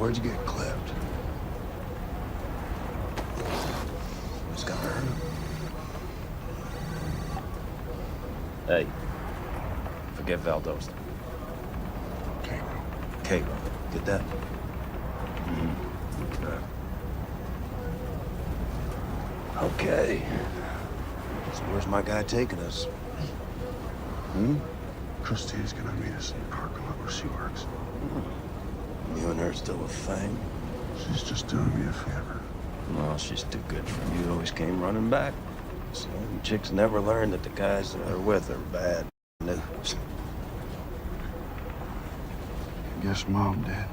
where'd you get clipped? Just got hurt. Hey, forget Valdosta. Cairo. Cairo, get that? Okay. So where's my guy taking us? Christine's gonna meet us in the parking lot where she works. You and her still a thing? She's just doing me a favor. No, she's too good for you. Always came running back. So chicks never learn that the guys that are with are bad news. I guess Mom did.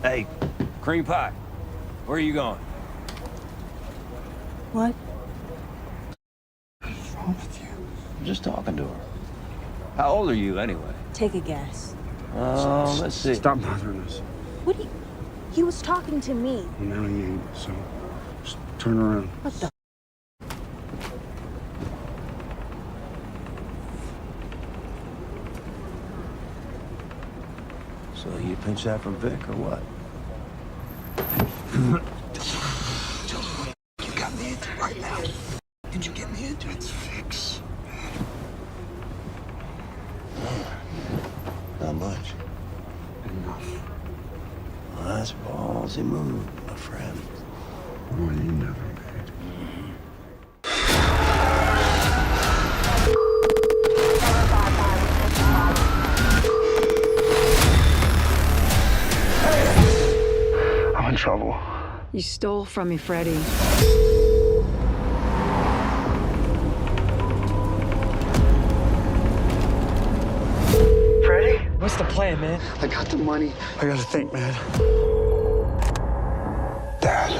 Hey, cream pie. Where are you going? What? What's wrong with you? I'm just talking to her. How old are you, anyway? Take a guess. Oh, let's see. Stop bothering us. What do you... He was talking to me. Well, now he ain't, so just turn around. What the... So you pinch that from Vic, or what? You got me into right now. Did you get me into it? It's fix. Not much. Enough. Well, that's a ballsy move, my friend. One you never made. I'm in trouble. You stole from me, Freddy. Freddy? What's the plan, man? I got the money. I gotta think, man. Dad,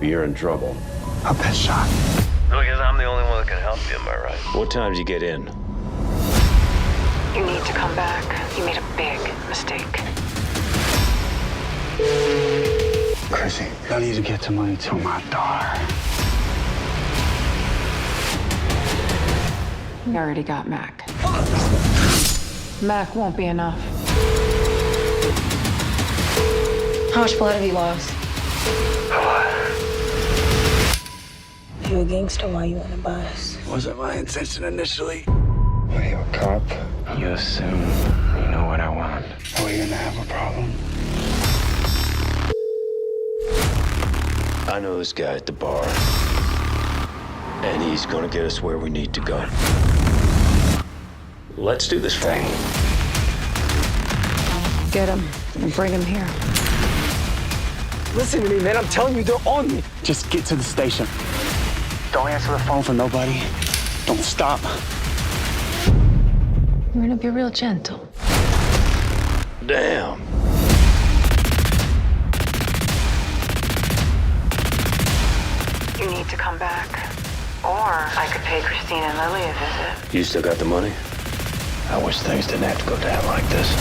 You're in trouble. I've been shot. Because I'm the only one that can help you, am I right? What time did you get in? You need to come back. You made a big mistake. Chrissy, I need to get the money to my daughter. We already got Mac. Mac won't be enough. How much blood have you lost? If you a gangster, why you on the bus? Wasn't my intention initially. Are you a cop? You assume you know what I want. Are we gonna have a problem? I know this guy at the bar. And he's gonna get us where we need to go. Let's do this thing. Get him and bring him here. Listen to me, man. I'm telling you, they're on me. Just get to the station. Don't answer the phone for nobody. Don't stop. We're gonna be real gentle. Damn. You need to come back. Or I could pay Christine and Lily a visit. You still got the money? I wish things didn't have to go down like this.